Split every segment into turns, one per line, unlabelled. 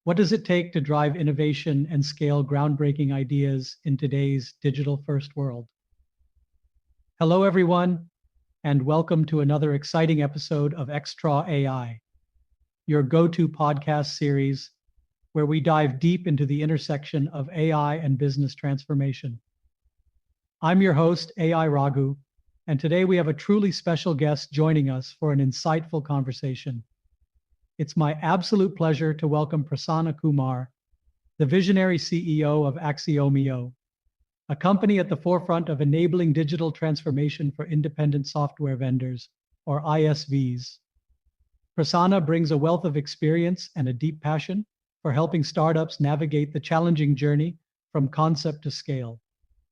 What does it take to drive innovation and scale groundbreaking ideas in today's digital-first world? Hello, everyone, and welcome to another exciting episode of Extra AI, your go-to podcast series where we dive deep into the intersection of AI and business transformation. I'm your host, AI Raghu, and today we have a truly special guest joining us for an insightful conversation. It's my absolute pleasure to welcome Prasanna Kumar, the visionary CEO of AXIOMIO, a company at the forefront of enabling digital transformation for independent software vendors, or ISVs. Prasanna brings a wealth of experience and a deep passion for helping startups navigate the challenging journey from concept to scale,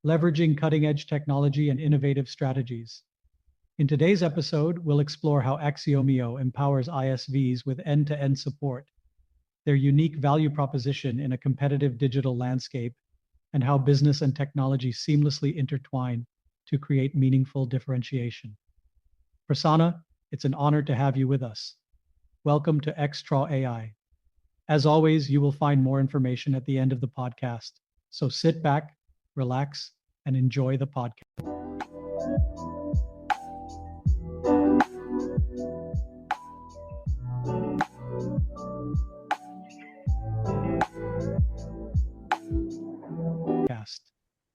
leveraging cutting-edge technology and innovative strategies. In today's episode, we'll explore how AXIOMIO empowers ISVs with end-to-end support, their unique value proposition in a competitive digital landscape, and how business and technology seamlessly intertwine to create meaningful differentiation. Prasanna, it's an honor to have you with us. Welcome to Extra AI. As always, you will find more information at the end of the podcast. So sit back, relax, and enjoy the podcast.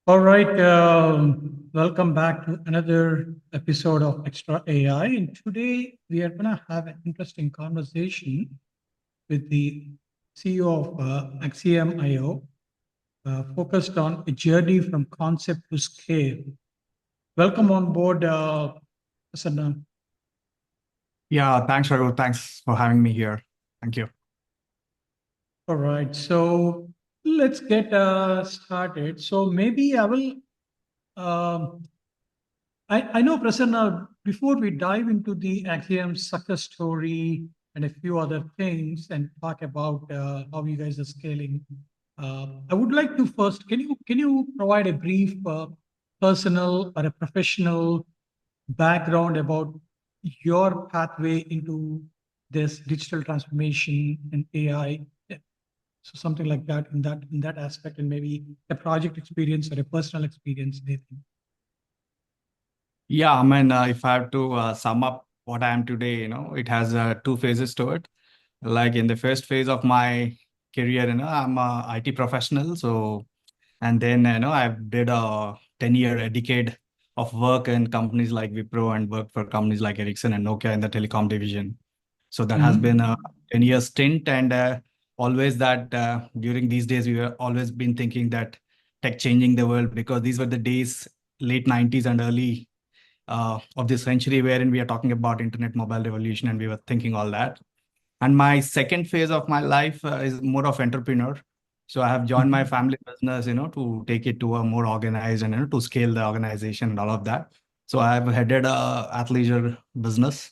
All right, welcome back to another episode of Extra AI. And today we are going to have an interesting conversation with the CEO of AXIOMIO, focused on a journey from concept to scale. Welcome on board, Prasanna.
Yeah, thanks, Raghu. Thanks for having me here. Thank you.
All right, so let's get started. So maybe I will, I know, Prasanna, before we dive into the Axiom success story and a few other things and talk about how you guys are scaling, I would like to first, can you provide a brief personal or a professional background about your pathway into this digital transformation and AI? So something like that in that aspect, and maybe a project experience or a personal experience, Nathan.
Yeah, I mean, if I have to sum up what I am today, it has two phases to it. Like in the first phase of my career, I'm a IT professional. So, and then, I did a 10-year, a decade of work in companies like Wipro and worked for companies like Ericsson and Nokia in the telecom division. So that has been a 10-year stint, and always that during these days, we were always been thinking that tech changing the world, because these were the days, late 90s and early of this century, wherein we are talking about internet mobile revolution, and we were thinking all that. And my second phase of my life is more of entrepreneur. So I have joined my family business, to take it to a more organized and to scale the organization and all of that. So I have headed a athleisure business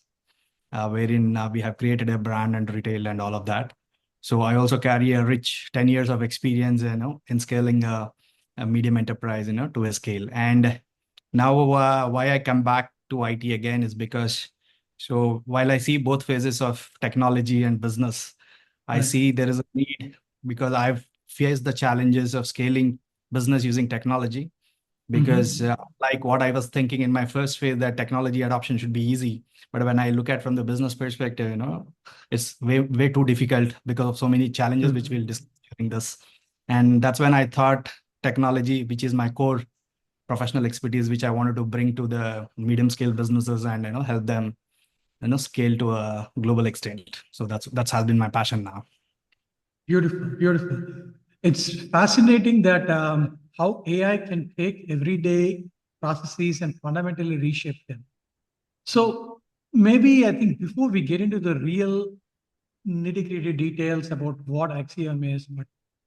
wherein we have created a brand and retail and all of that. So I also carry a rich 10 years of experience, in scaling a medium enterprise, to a scale. And now why I come back to IT again is because, so while I see both phases of technology and business, I see there is a need, because I've faced the challenges of scaling business using technology. Because like what I was thinking in my first phase, that technology adoption should be easy. But when I look at from the business perspective, it's way too difficult because of so many challenges, which we'll discuss during this. And that's when I thought technology, which is my core professional expertise, which I wanted to bring to the medium scale businesses and help them scale to a global extent. So that's has been my passion now.
Beautiful. It's fascinating that how AI can take everyday processes and fundamentally reshape them. So maybe I think before we get into the real nitty-gritty details about what Axiom is, but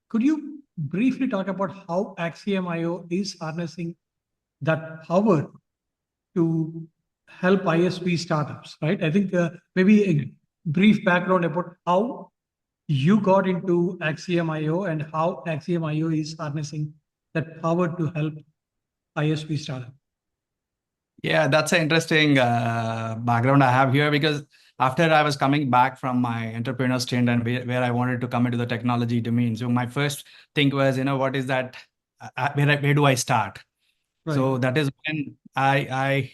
could you briefly talk about how AXIOMIO is harnessing that power to help ISV startups, right? I think maybe a brief background about how you got into AXIOMIO and how AXIOMIO is harnessing that power to help ISV startup.
Yeah, that's an interesting background I have here, because after I was coming back from my entrepreneur stint and where I wanted to come into the technology domain. So my first thing was, what is that? Where do I start?
Right.
So that is when I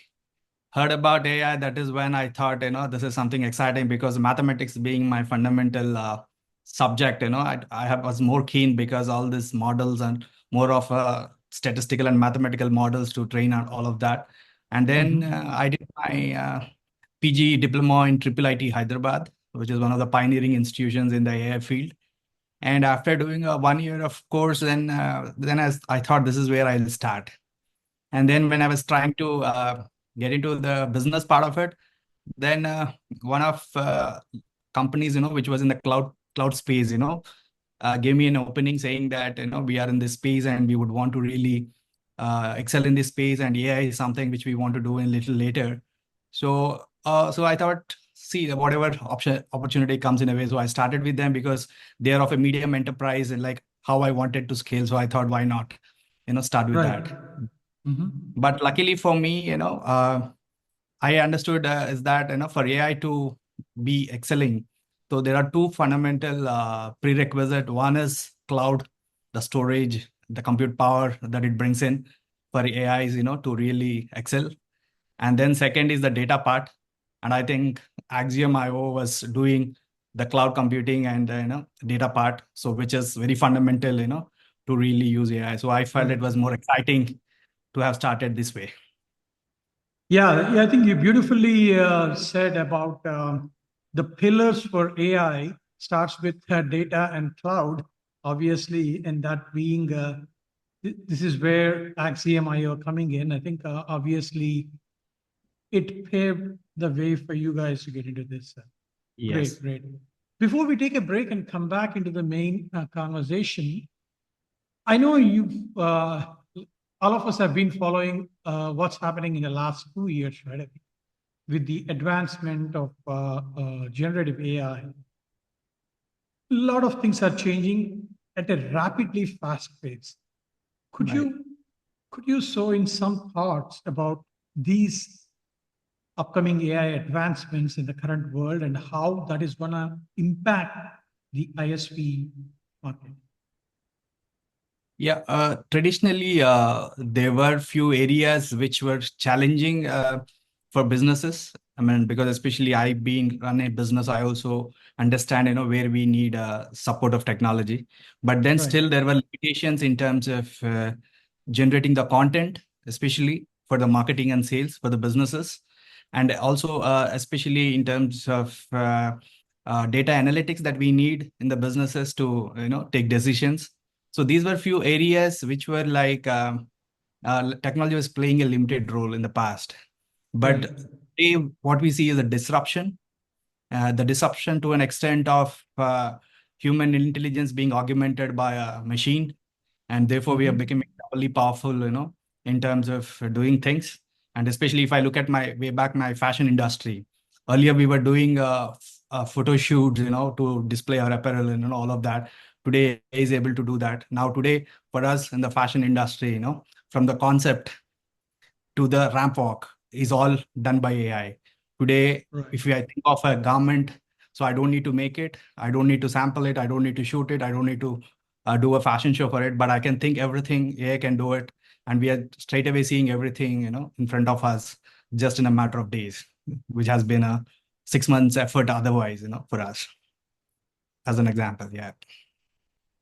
heard about AI. That is when I thought, this is something exciting because mathematics being my fundamental subject, was more keen because all these models and more of statistical and mathematical models to train on all of that. And then I did my PG diploma in Triple IT Hyderabad, which is one of the pioneering institutions in the AI field. And after doing a 1 year of course, then I thought this is where I'll start. And then when I was trying to get into the business part of it, then one of companies, which was in the cloud space, gave me an opening saying that, we are in this space and we would want to really excel in this space, and AI is something which we want to do a little later. So I thought, see, whatever opportunity comes in a way. So I started with them because they are of a medium enterprise and like how I wanted to scale. So I thought, why not, start with
Right.
that. But luckily for me, I understood is that, for AI to be excelling, so there are two fundamental prerequisite. One is cloud, the storage, the compute power that it brings in for AIs, to really excel. And then second is the data part. And I think AXIOMIO was doing the cloud computing and data part, so which is very fundamental, to really use AI. So I felt it was more exciting to have started this way.
Yeah, I think you beautifully said about the pillars for AI starts with data and cloud, obviously, and that being this is where AXIOMIO coming in. I think obviously it paved the way for you guys to get into this.
Yes.
Great. Before we take a break and come back into the main conversation, I know you, all of us have been following what's happening in the last 2 years, right? With the advancement of generative AI, a lot of things are changing at a rapidly fast pace. Could
Right.
you show in some thoughts about these upcoming AI advancements in the current world and how that is going to impact the ISV market?
Yeah, traditionally, there were few areas which were challenging for businesses. I mean, because especially I being run a business, I also understand, where we need support of technology. But then
Right.
still there were limitations in terms of generating the content, especially for the marketing and sales for the businesses. And also, especially in terms of data analytics that we need in the businesses to, take decisions. So these were few areas which were like technology was playing a limited role in the past. But today, what we see is a disruption, the disruption to an extent of human intelligence being augmented by a machine. And therefore, we are becoming doubly powerful, in terms of doing things. And especially if I look at my way back, my fashion industry. Earlier, we were doing photo shoots, to display our apparel and all of that. Today is able to do that. Now, today, for us in the fashion industry, from the concept to the ramp walk is all done by AI. Today, if I think of a garment, so I don't need to make it, I don't need to sample it, I don't need to shoot it, I don't need to do a fashion show for it, but I can think everything, AI can do it. And we are straight away seeing everything, in front of us just in a matter of days, which has been a 6 months effort otherwise, for us, as an example. Yeah.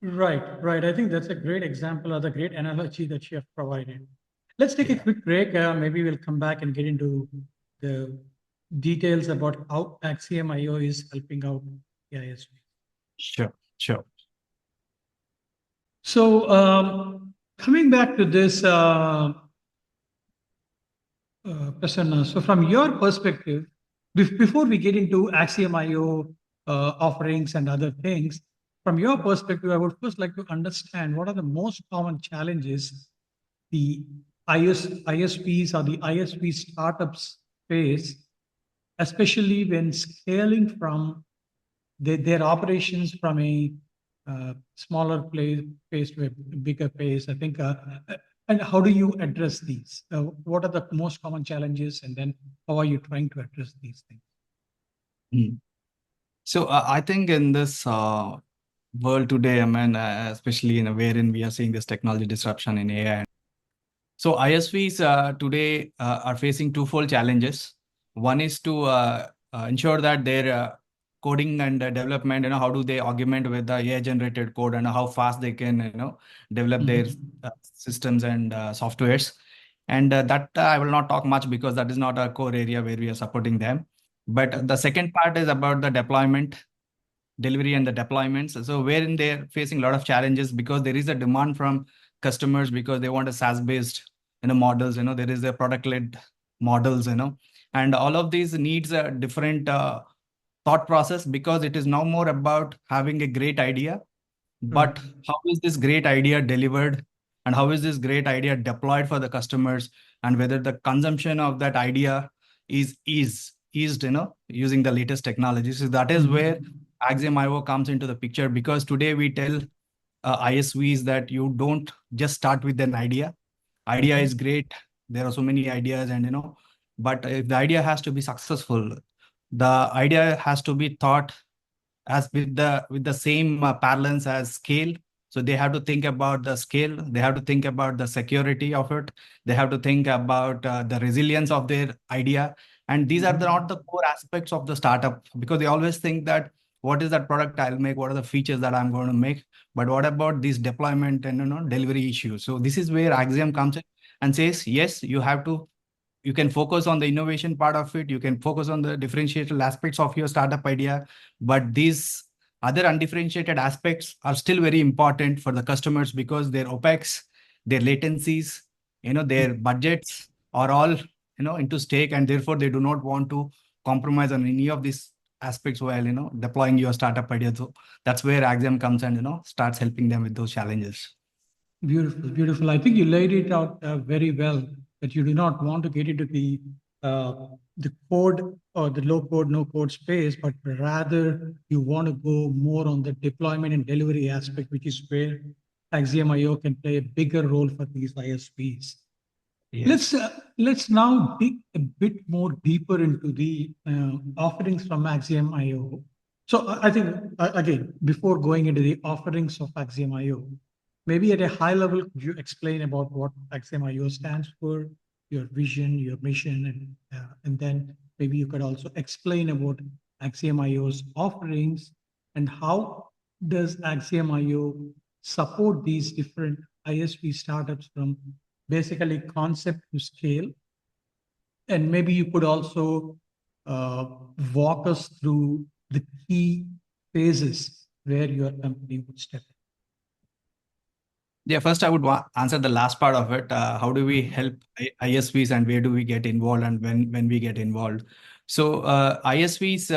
Right. I think that's a great example or the great analogy that you have provided. Let's take a quick break. Maybe we'll come back and get into the details about how AXIOMIO is helping out the ISV.
Sure.
So coming back to this, Prasanna, so from your perspective, before we get into AXIOMIO offerings and other things, from your perspective, I would first like to understand what are the most common challenges the ISPs or the ISP startups face, especially when scaling from their operations from a smaller place to a bigger place. I think, and how do you address these? What are the most common challenges, and then how are you trying to address these things?
Mm. So I think in this world today, I mean, especially in a wherein we are seeing this technology disruption in AI. So ISVs today are facing twofold challenges. One is to ensure that their coding and development, how do they augment with the AI generated code and how fast they can, develop their systems and softwares. And that I will not talk much because that is not a core area where we are supporting them. But the second part is about the deployment, delivery and the deployments. So wherein they're facing a lot of challenges because there is a demand from customers because they want a SaaS based, models, there is a product led models, and all of these needs a different thought process because it is now more about having a great idea, but how is this great idea delivered and how is this great idea deployed for the customers, and whether the consumption of that idea is eased, using the latest technologies. So that is where AXIOMIO comes into the picture, because today we tell ISVs that you don't just start with an idea. Idea is great. There are so many ideas, and but if the idea has to be successful, the idea has to be thought as with the same parlance as scale. So they have to think about the scale, they have to think about the security of it, they have to think about the resilience of their idea. And these are not the core aspects of the startup, because they always think that what is that product I'll make, what are the features that I'm going to make, but what about these deployment and delivery issues? So this is where Axiom comes in and says, yes, you can focus on the innovation part of it, you can focus on the differentiated aspects of your startup idea, but these other undifferentiated aspects are still very important for the customers, because their opex, their latencies, their budgets are all into stake, and therefore they do not want to compromise on any of these aspects while deploying your startup idea. So that's where Axiom comes and starts helping them with those challenges.
Beautiful, beautiful. I think you laid it out very well, that you do not want to get into the code or the low code, no code space, but rather you want to go more on the deployment and delivery aspect, which is where AXIOMIO can play a bigger role for these ISPs.
Yes.
Let's now dig a bit more deeper into the offerings from Axiom IO. So I think again, before going into the offerings of Axiom IO, maybe at a high level, could you explain about what Axiom IO stands for, your vision, your mission, and then maybe you could also explain about Axiom IO's offerings and how does Axiom IO support these different ISP startups from basically concept to scale. And maybe you could also uh, walk us through the key phases where your company would step in.
Yeah, first I would answer the last part of it. How do we help ISVs, and where do we get involved, and when we get involved? So ISVs,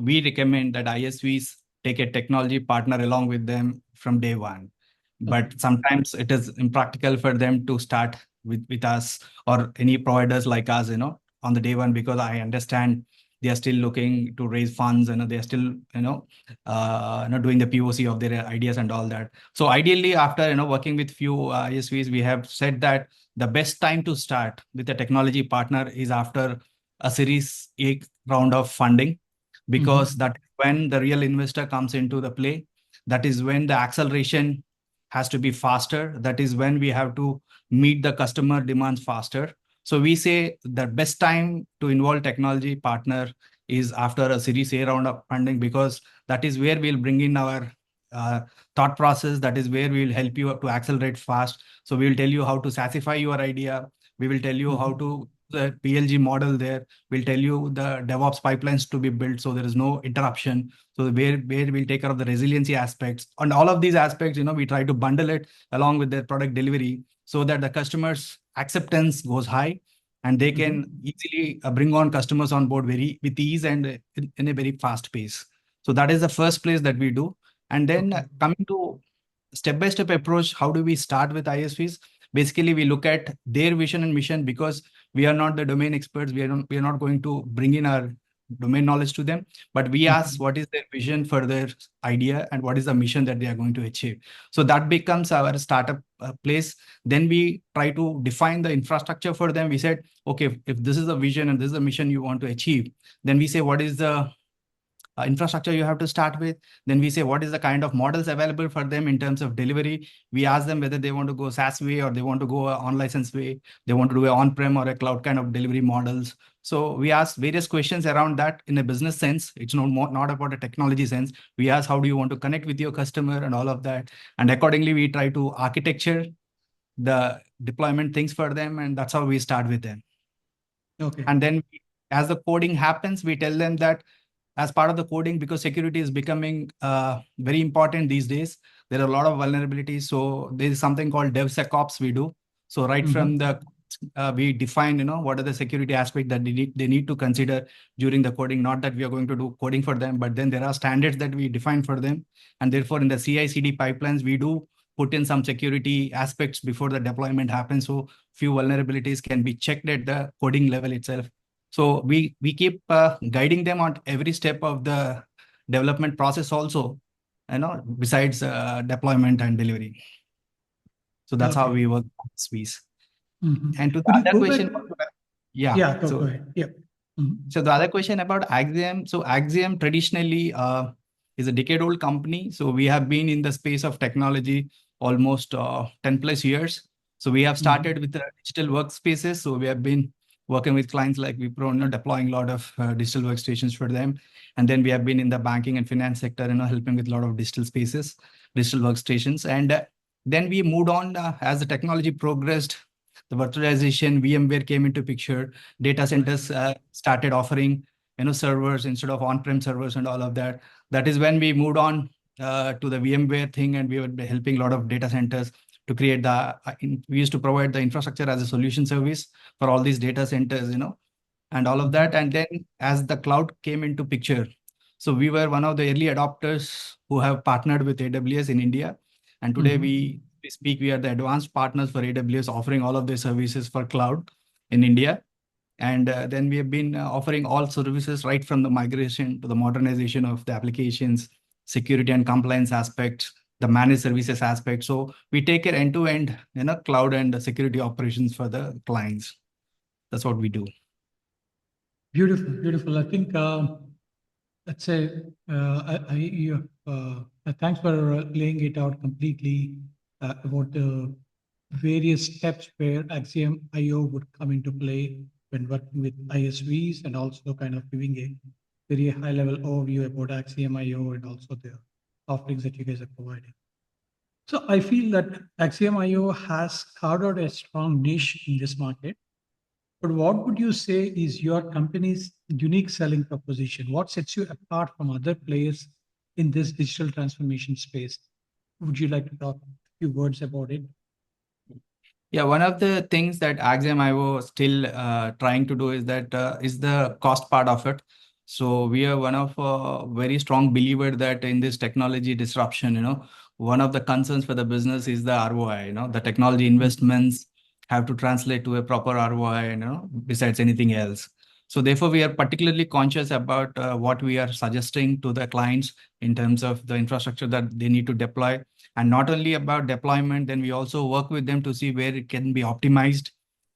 we recommend that ISVs take a technology partner along with them from day one. But sometimes it is impractical for them to start with us or any providers like us, on the day one, because I understand they are still looking to raise funds, and they are still, doing the POC of their ideas and all that. So ideally, after working with few ISVs, we have said that the best time to start with a technology partner is after a Series A round of funding, because that when the real investor comes into the play, that is when the acceleration has to be faster. That is when we have to meet the customer demands faster. So we say the best time to involve technology partner is after a Series A round of funding, because that is where we'll bring in our uh, thought process. That is where we will help you to accelerate fast. So we will tell you how to satisfy your idea. We will tell you how to the PLG model there. We'll tell you the DevOps pipelines to be built so there is no interruption. So where we'll take care of the resiliency aspects and all of these aspects. We try to bundle it along with their product delivery so that the customers' acceptance goes high, and they can easily bring on customers on board very with ease and in a very fast pace. So that is the first place that we do. And then coming to step-by-step approach, how do we start with ISVs? Basically, we look at their vision and mission, because we are not the domain experts. We are not going to bring in our domain knowledge to them, but we ask what is their vision for their idea and what is the mission that they are going to achieve. So that becomes our startup place. Then we try to define the infrastructure for them. We said, okay, if this is the vision and this is the mission you want to achieve, then we say what is the infrastructure you have to start with. Then we say what is the kind of models available for them in terms of delivery. We ask them whether they want to go SaaS way or they want to go on license way. They want to do a on-prem or a cloud kind of delivery models. So we ask various questions around that in a business sense. It's not about a technology sense. We ask how do you want to connect with your customer and all of that. And accordingly, we try to architecture the deployment things for them. And that's how we start with them.
Okay.
And then as the coding happens, we tell them that as part of the coding, because security is becoming very important these days, there are a lot of vulnerabilities. So there is something called DevSecOps we do. So right from the we define, what are the security aspects that they need to consider during the coding. Not that we are going to do coding for them, but then there are standards that we define for them. And therefore, in the CI/CD pipelines, we do put in some security aspects before the deployment happens. So few vulnerabilities can be checked at the coding level itself. So we keep guiding them on every step of the development process also, besides deployment and delivery. So that's how we work with ISVs. And to the other question,
go ahead. Yeah.
So the other question about Axiom. So Axiom traditionally is a decade-old company. So we have been in the space of technology almost 10 plus years. So we have started with the digital workspaces. So we have been working with clients like Wipro, deploying a lot of digital workstations for them. And then we have been in the banking and finance sector, helping with a lot of digital spaces, digital workstations. And then we moved on as the technology progressed. The virtualization, VMware came into picture. Data centers started offering, servers instead of on-prem servers and all of that. That is when we moved on to the VMware thing, and we were helping a lot of data centers to create we used to provide the infrastructure as a solution service for all these data centers, and all of that. And then as the cloud came into picture, so we were one of the early adopters who have partnered with AWS in India. And today we are the advanced partners for AWS, offering all of their services for cloud in India. And then we have been offering all services right from the migration to the modernization of the applications, security and compliance aspects, the managed services aspect. So we take it end to end, cloud and security operations for the clients. That's what we do.
Beautiful, beautiful. I think let's say thanks for laying it out completely about the various steps where AXIOMIO would come into play when working with ISVs, and also kind of giving a very high level overview about AXIOMIO and also the offerings that you guys are providing. So I feel that AXIOMIO has carved out a strong niche in this market. But what would you say is your company's unique selling proposition? What sets you apart from other players in this digital transformation space? Would you like to talk a few words about it?
Yeah, one of the things that AXIOMIO still trying to do is the cost part of it. So we are one of a very strong believer that in this technology disruption, one of the concerns for the business is the ROI. The technology investments have to translate to a proper ROI, besides anything else. So therefore, we are particularly conscious about what we are suggesting to the clients in terms of the infrastructure that they need to deploy. And not only about deployment, then we also work with them to see where it can be optimized.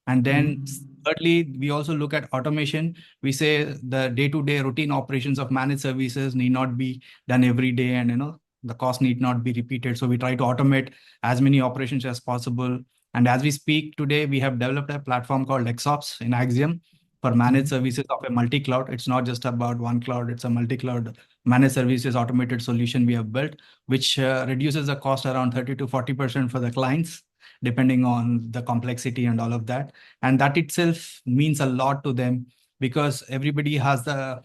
And then thirdly, we also look at automation. We say the day-to-day routine operations of managed services need not be done every day, and the cost need not be repeated. So we try to automate as many operations as possible. And as we speak today, we have developed a platform called XOps in Axiom for managed services of a multi-cloud. It's not just about one cloud, it's a multi-cloud managed services automated solution we have built, which reduces the cost around 30 to 40% for the clients, depending on the complexity and all of that. And that itself means a lot to them, because everybody has the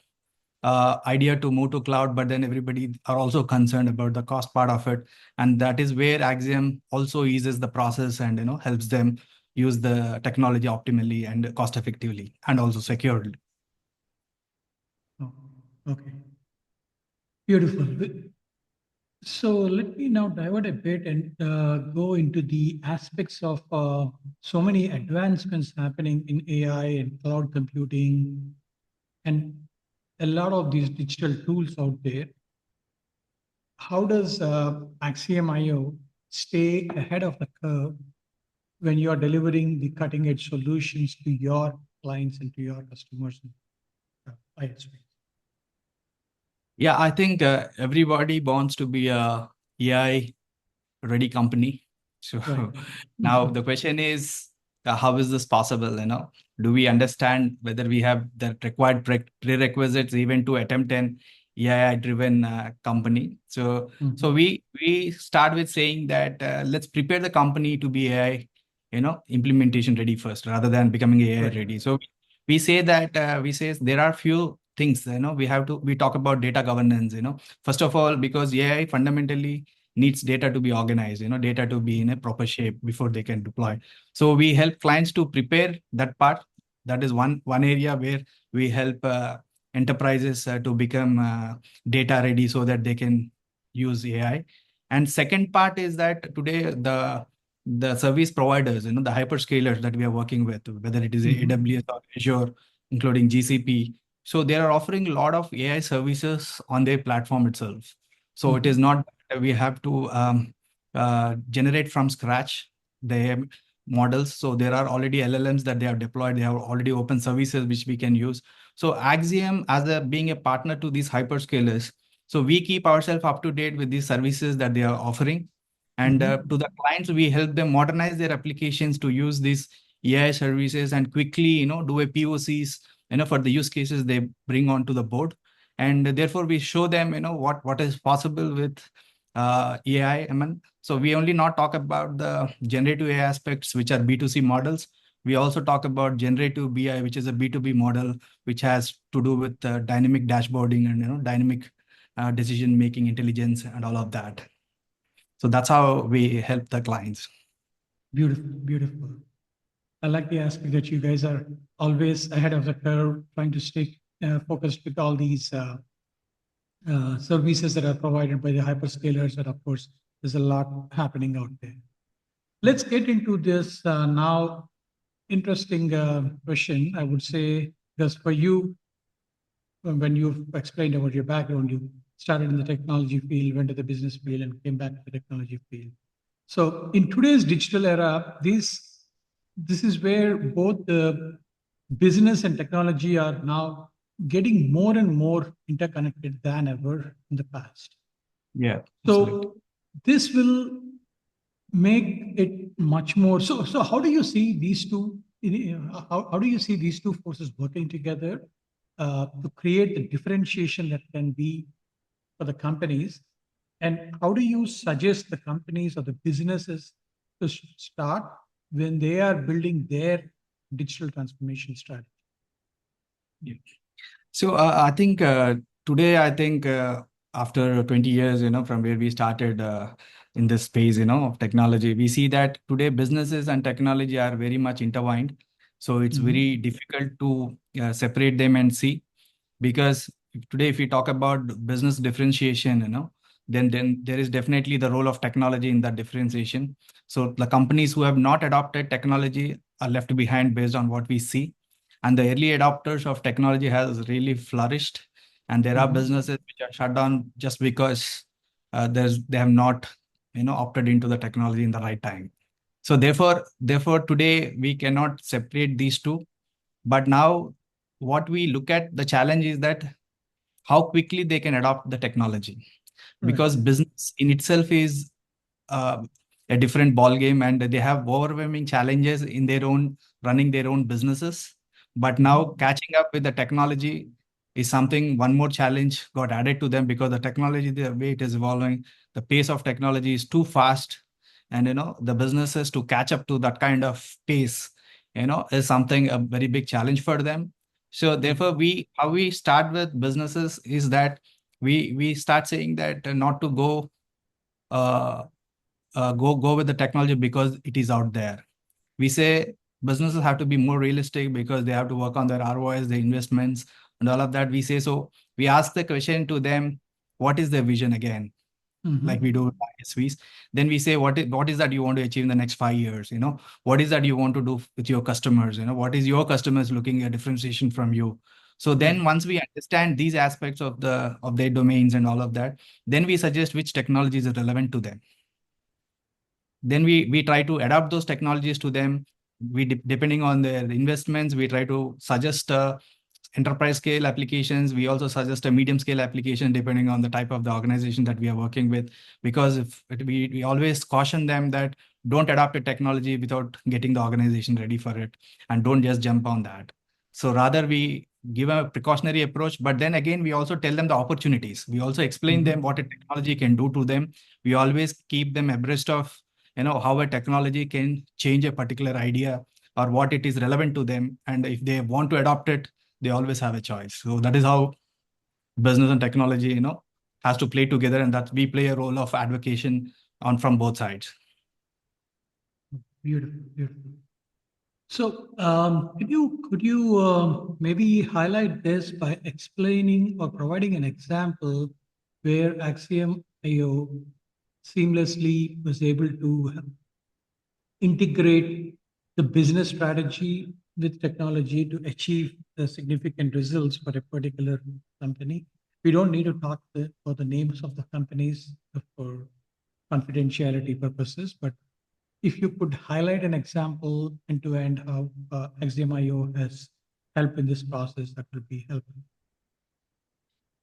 idea to move to cloud, but then everybody are also concerned about the cost part of it. And that is where Axiom also eases the process and helps them use the technology optimally and cost effectively and also securely.
Oh, okay. Beautiful. So let me now divert a bit and go into the aspects of so many advancements happening in AI and cloud computing and a lot of these digital tools out there. How does AXIOMIO stay ahead of the curve when you are delivering the cutting edge solutions to your clients and to your customers and ISVs?
Yeah, I think everybody wants to be a AI ready company. So
Right.
now the question is, how is this possible? Do we understand whether we have the required prerequisites even to attempt an AI-driven company? So we start with saying that let's prepare the company to be AI, implementation ready first, rather than becoming AI
Right.
ready. So we say that we say there are few things. We talk about data governance. First of all, because AI fundamentally needs data to be organized, data to be in a proper shape before they can deploy. So we help clients to prepare that part. That is one area where we help enterprises to become data ready so that they can use AI. And second part is that today the service providers, the hyperscalers that we are working with, whether it is AWS or Azure, including GCP, so they are offering a lot of AI services on their platform itself. So it is not that we have to generate from scratch the models. So there are already LLMs that they have deployed. They have already open services which we can use. So Axiom, as being a partner to these hyperscalers, so we keep ourselves up to date with these services that they are offering. And to the clients, we help them modernize their applications to use these AI services and quickly, do a POCs, for the use cases they bring onto the board. And therefore, we show them, what is possible with AI. So we only not talk about the generative AI aspects, which are B2C models. We also talk about generative BI, which is a B2B model, which has to do with dynamic dashboarding and dynamic decision making intelligence and all of that. So that's how we help the clients.
Beautiful, beautiful. I like the aspect that you guys are always ahead of the curve, trying to stay focused with all these services that are provided by the hyperscalers. And of course, there's a lot happening out there. Let's get into this now. Interesting question, I would say, because for you, when you've explained about your background, you started in the technology field, went to the business field, and came back to the technology field. So in today's digital era, this is where both the business and technology are now getting more and more interconnected than ever in the past.
Yeah, absolutely.
So this will make it much more. So how do you see these two? How do you see these two forces working together to create the differentiation that can be for the companies? And how do you suggest the companies or the businesses to start when they are building their digital transformation strategy?
Yeah. So I think today, I think after 20 years, from where we started in this space, of technology, we see that today businesses and technology are very much intertwined. So it's very difficult to separate them and see, because today, if we talk about business differentiation, then there is definitely the role of technology in that differentiation. So the companies who have not adopted technology are left behind based on what we see, and the early adopters of technology has really flourished, and there are businesses which are shut down just because they have not opted into the technology in the right time. So therefore today we cannot separate these two. But now what we look at, the challenge is that how quickly they can adopt the technology, because business in itself is uh, a different ball game, and they have overwhelming challenges in their own running their own businesses. But now catching up with the technology is something, one more challenge got added to them, because the technology, the way it is evolving, the pace of technology is too fast. And the businesses to catch up to that kind of pace is something, a very big challenge for them. So therefore how we start with businesses is that we start saying that not to uh, go with the technology because it is out there. We say businesses have to be more realistic because they have to work on their ROIs, their investments, and all of that. We say, so we ask the question to them, what is their vision again? Like we do with ISVs. Then we say, what is that you want to achieve in the next 5 years? What is that you want to do with your customers? What is your customers looking at differentiation from you? So then once we understand these aspects of their domains and all of that, then we suggest which technologies are relevant to them. Then we try to adapt those technologies to them. Depending on their investments, we try to suggest enterprise scale applications. We also suggest a medium scale application depending on the type of the organization that we are working with. Because we always caution them that don't adopt a technology without getting the organization ready for it, and don't just jump on that. So rather we give a precautionary approach, but then again, we also tell them the opportunities. We also explain them what a technology can do to them. We always keep them abreast of, how a technology can change a particular idea or what it is relevant to them. And if they want to adopt it, they always have a choice. So that is how business and technology, has to play together, and that we play a role of advocacy on from both sides.
Beautiful, beautiful. So, could you maybe highlight this by explaining or providing an example where AXIOMIO seamlessly was able to integrate the business strategy with technology to achieve the significant results for a particular company? We don't need to talk for the names of the companies for confidentiality purposes, but if you could highlight an example end to end how AXIOMIO has helped in this process, that would be helpful.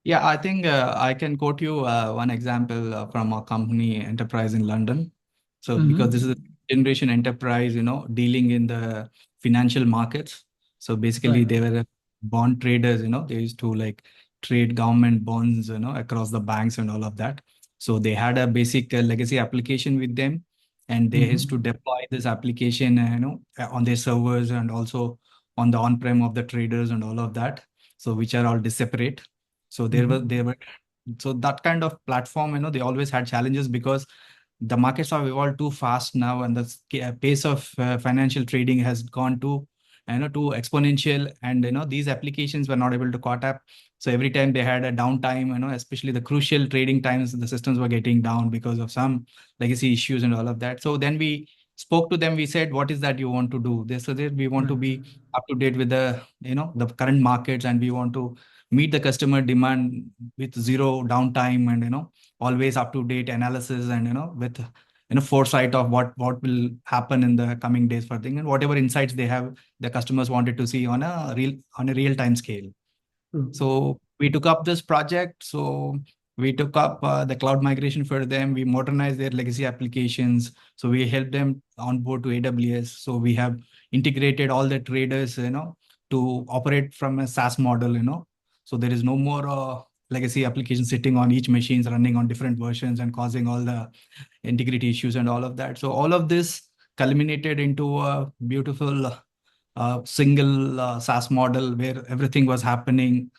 Yeah, I think I can quote you one example from a company enterprise in London. So because this is a generation enterprise, dealing in the financial markets. So basically they were bond traders, they used to like trade government bonds, across the banks and all of that. So they had a basic legacy application with them, and they used to deploy this application, on their servers and also on the on-prem of the traders and all of that. So which are all separate. So so that kind of platform, they always had challenges because the markets have evolved too fast now, and the pace of financial trading has gone to exponential, and these applications were not able to caught up. So every time they had a downtime, especially the crucial trading times, the systems were getting down because of some legacy issues and all of that. So then we spoke to them. We said, what is that you want to do? They said we want to be up to date with the current markets, and we want to meet the customer demand with zero downtime, and always up to date analysis, and with foresight of what will happen in the coming days for thing, and whatever insights they have, the customers wanted to see on a real time scale. So we took up this project. So we took up the cloud migration for them. We modernized their legacy applications. So we helped them onboard to AWS. So we have integrated all the traders, to operate from a SaaS model. So there is no more legacy application sitting on each machines running on different versions and causing all the integrity issues and all of that. So all of this culminated into a beautiful single SaaS model where everything was happening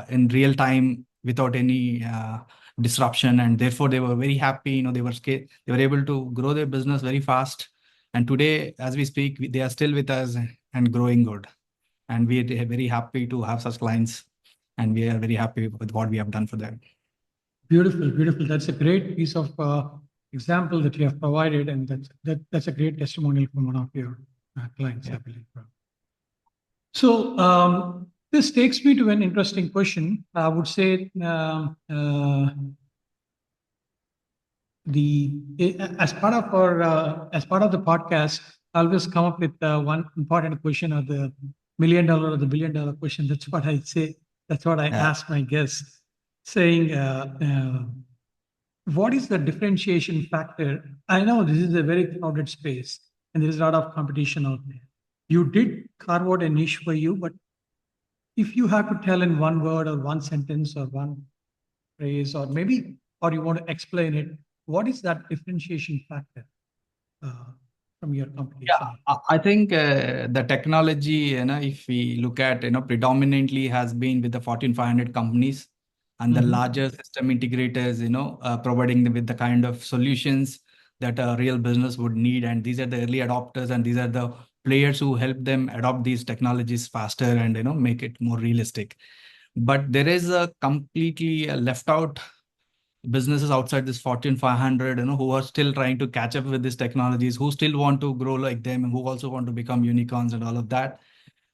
in real time without any disruption, and therefore they were very happy. They were able to grow their business very fast, and today, as we speak, they are still with us and growing good. And we are very happy to have such clients, and we are very happy with what we have done for them.
Beautiful, beautiful. That's a great piece of example that you have provided, and that's a great testimonial from one of your clients, I believe. So this takes me to an interesting question. I would say as part of the podcast, I always come up with one important question, or the $1 million or the $1 billion question. That's what I say. That's what I ask my guests, saying, what is the differentiation factor? I know this is a very crowded space and there is a lot of competition out there. You did carve out a niche for you, but if you have to tell in one word or one sentence or one phrase, or you want to explain it, what is that differentiation factor from your competition?
Yeah, I think the technology, if we look at, predominantly has been with the Fortune 500 companies and the larger system integrators, providing them with the kind of solutions that a real business would need. And these are the early adopters, and these are the players who help them adopt these technologies faster and, make it more realistic. But there is a completely left out businesses outside this Fortune 500, who are still trying to catch up with these technologies, who still want to grow like them, and who also want to become unicorns and all of that.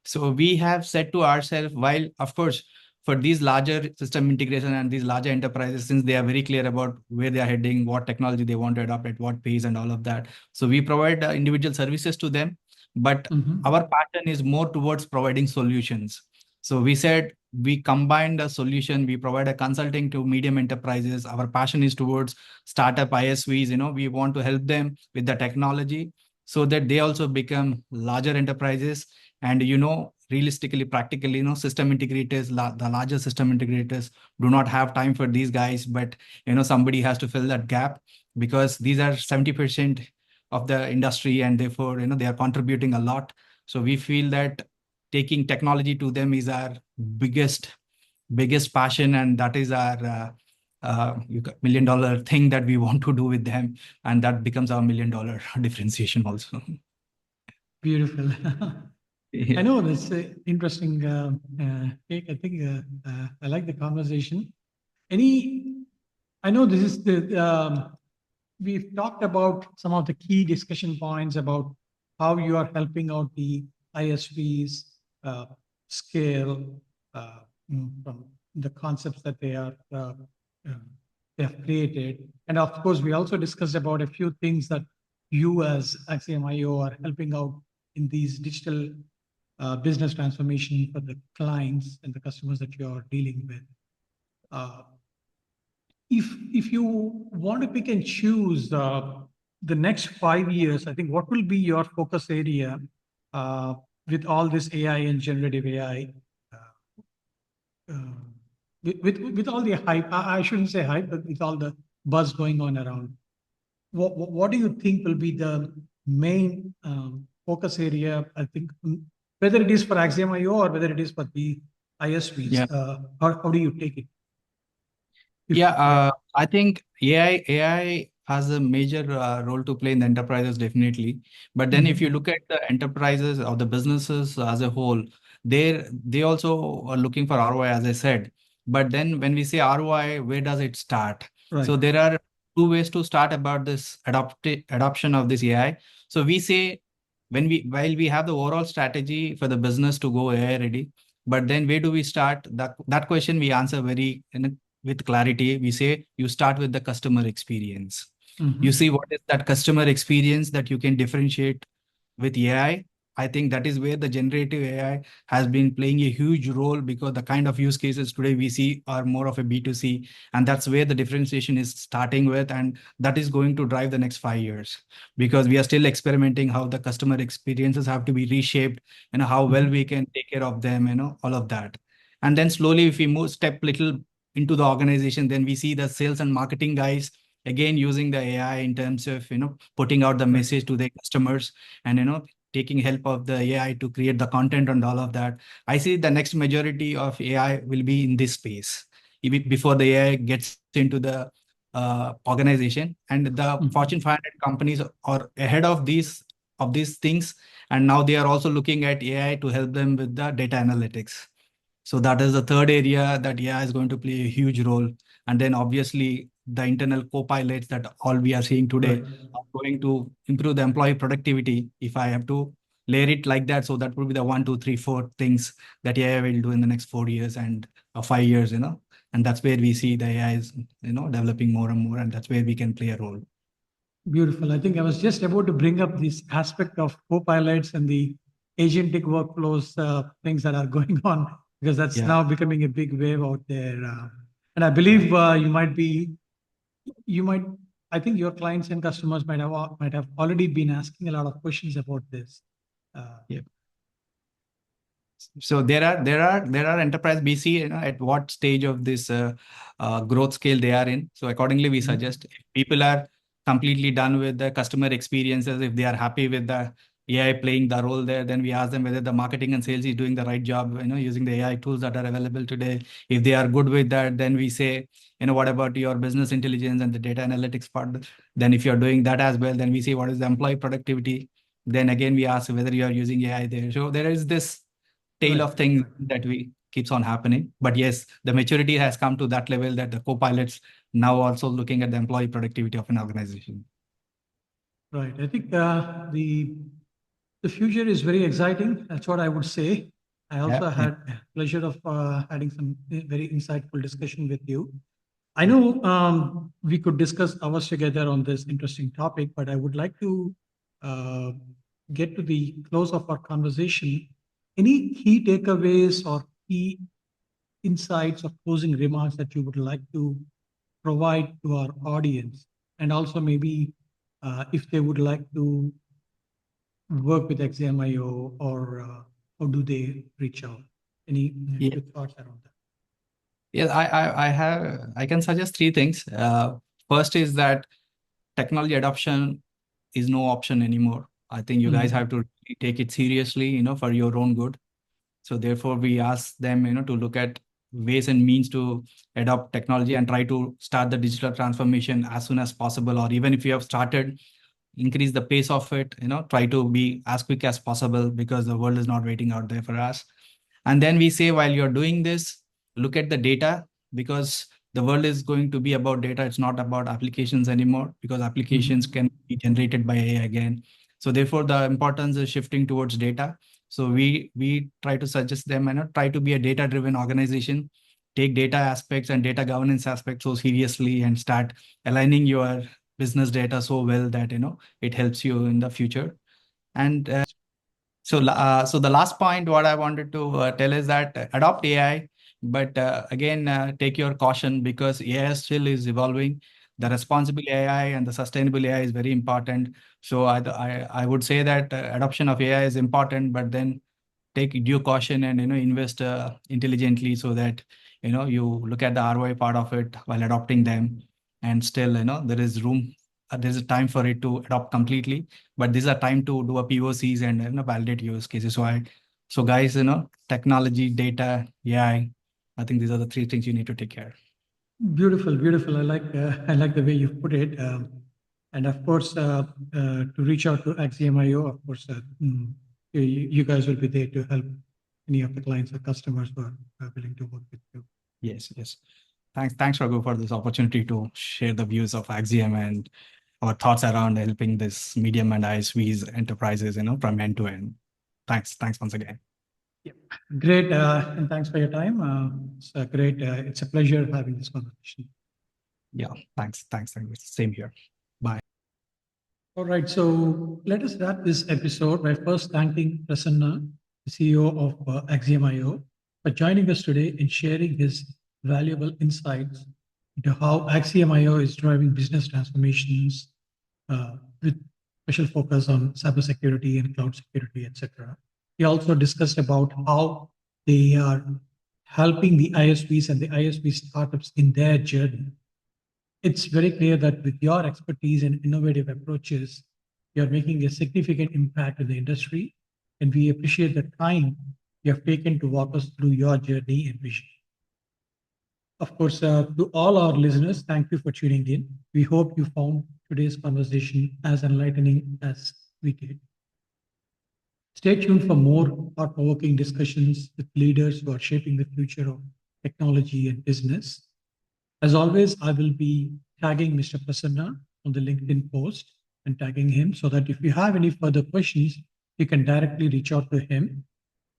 So we have said to ourselves, while of course, for these larger system integration and these larger enterprises, since they are very clear about where they are heading, what technology they want to adopt at what pace and all of that. So we provide individual services to them, but our pattern is more towards providing solutions. So we said we combined a solution. We provide a consulting to medium enterprises. Our passion is towards startup ISVs. We want to help them with the technology so that they also become larger enterprises. And realistically, practically, system integrators, the larger system integrators do not have time for these guys, but somebody has to fill that gap because these are 70% of the industry, and therefore they are contributing a lot. So we feel that taking technology to them is our biggest passion, and that is our $1 million thing that we want to do with them, and that becomes our $1 million differentiation also.
Beautiful. I
Yeah.
know that's interesting take. I think I like the conversation. I know this is we've talked about some of the key discussion points about how you are helping out the ISVs uh, scale from the concepts that uh, they have created. And of course, we also discussed about a few things that you as AXIOMIO are helping out in these digital business transformation for the clients and the customers that you are dealing with. Uh, if you want to pick and choose the next 5 years, I think what will be your focus area uh, with all this AI and generative AI? Uh, uh, with all the hype, I shouldn't say hype, but with all the buzz going on around, what do you think will be the main focus area? I think whether it is for AXIOMIO or whether it is for the
Yeah.
ISVs, how do you take it?
Yeah,
Yeah.
I think AI has a major role to play in the enterprises, definitely. But then if you
Mhm.
look at the enterprises or the businesses as a whole, they also are looking for ROI, as I said. But then when we say ROI, where does it start?
Right.
So there are two ways to start about this adoption of this AI. So we say while we have the overall strategy for the business to go AI ready, but then where do we start? That question we answer very with clarity. We say you start with the customer experience. You
Mhm.
see what is that customer experience that you can differentiate with AI. I think that is where the generative AI has been playing a huge role, because the kind of use cases today we see are more of a B2C, and that's where the differentiation is starting with, and that is going to drive the next 5 years, because we are still experimenting how the customer experiences have to be reshaped and how well
Mhm.
we can take care of them, all of that. And then slowly, if we move step little into the organization, then we see the sales and marketing guys again using the AI in terms of putting out the
Right.
message to their customers, and taking help of the AI to create the content and all of that. I see the next majority of AI will be in this space, even before the AI gets into the organization. And the Fortune
Mhm.
500 companies are ahead of these things, and now they are also looking at AI to help them with the data analytics. So that is the third area that AI is going to play a huge role. And then obviously the internal co-pilots that all we are seeing
Right.
today are going to improve the employee productivity. If I have to layer it like that, so that would be the one, two, three, four things that AI will do in the next 4 years and 5 years, and that's where we see the AI is, developing more and more, and that's where we can play a role.
Beautiful. I think I was just about to bring up this aspect of co-pilots and the agentic workflows, things that are going on, because that's
Yeah.
now becoming a big wave out there. And I believe you might, I think your clients and customers might have already been asking a lot of questions about this. Uh,
Yeah. So there are enterprise BC, at what stage of this growth scale they are in. So accordingly, we
Mhm.
suggest if people are completely done with the customer experiences, if they are happy with the AI playing the role there, then we ask them whether the marketing and sales is doing the right job, using the AI tools that are available today. If they are good with that, then we say, what about your business intelligence and the data analytics part? Then if you're doing that as well, then we see what is the employee productivity. Then again, we ask whether you are using AI there. So there is this tail
Right.
of things that we keeps on happening. But yes, the maturity has come to that level that the co-pilots now also looking at the employee productivity of an organization.
Right. I think the future is very exciting. That's what I would say. I
Yeah,
also
yeah,
had pleasure of having some very insightful discussion with you. I
yeah.
know we could discuss hours together on this interesting topic, but I would like to get to the close of our conversation. Any key takeaways or
key insights or closing remarks that you would like to provide to our audience? And also maybe if they would like to work with AXIOMIO, or how do they reach out? Any
Yeah.
quick thoughts around that?
Yeah, I can suggest three things. First is that technology adoption is no option anymore. I think you guys have to take it seriously, for your own good. So therefore, we ask them, to look at ways and means to adopt technology and try to start the digital transformation as soon as possible. Or even if you have started, increase the pace of it, try to be as quick as possible, because the world is not waiting out there for us. And then we say, while you're doing this, look at the data, because the world is going to be about data. It's not about applications anymore, because applications can be generated by AI again. So therefore, the importance is shifting towards data. So we try to suggest them and try to be a data-driven organization, take data aspects and data governance aspects so seriously, and start aligning your business data so well that it helps you in the future. And so the last point what I wanted to tell is that adopt AI, but again, take your caution, because AI still is evolving. The responsible AI and the sustainable AI is very important. So I would say that adoption of AI is important, but then take due caution and invest intelligently, so that you look at the ROI part of it while adopting them. And still there is room, there's a time for it to adopt completely, but this is a time to do a POCs and validate use cases. So guys, technology, data, AI, I think these are the three things you need to take care.
Beautiful, beautiful. I like the way you put it. And of course, to reach out to AXIOMIO, of course, you guys will be there to help any of the clients or customers who are willing to work with you.
Yes. Thanks, Raghu, for this opportunity to share the views of Axiom and our thoughts around helping this medium and ISVs enterprises, from end to end. Thanks once again.
Yeah. Great, and thanks for your time. It's great. It's a pleasure having this conversation.
Yeah, thanks. Same here. Bye.
All right, so let us wrap this episode by first thanking Prasanna, the CEO of AXIOMIO, for joining us today and sharing his valuable insights into how AXIOMIO is driving business transformations with special focus on cybersecurity and cloud security, etc. He also discussed about how they are helping the ISVs and the ISV startups in their journey. It's very clear that with your expertise and innovative approaches, you're making a significant impact in the industry, and we appreciate the time you have taken to walk us through your journey and vision. Of course, to all our listeners, thank you for tuning in. We hope you found today's conversation as enlightening as we did. Stay tuned for more thought-provoking discussions with leaders who are shaping the future of technology and business. As always, I will be tagging Mr. Prasanna on the LinkedIn post and tagging him, so that if you have any further questions, you can directly reach out to him.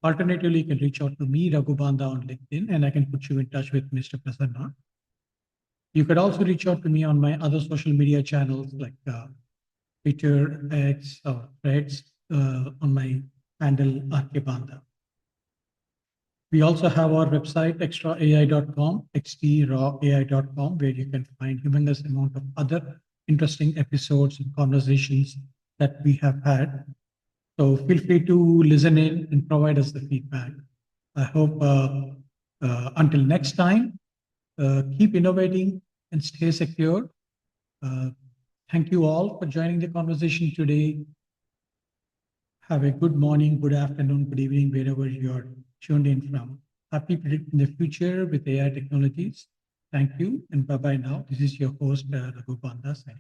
Alternatively, you can reach out to me, Raghu Banda, on LinkedIn, and I can put you in touch with Mr. Prasanna. You could also reach out to me on my other social media channels like Twitter, X, or Threads, on my handle, Raghu Banda. We also have our website, extraai.com, xtrawai.com, where you can find humongous amount of other interesting episodes and conversations that we have had. So feel free to listen in and provide us the feedback. I hope until next time, keep innovating and stay secure. Thank you all for joining the conversation today. Have a good morning, good afternoon, good evening, wherever you're tuned in from. Happy predicting the future with AI technologies. Thank you, and bye-bye now. This is your host, Raghu Banda, signing.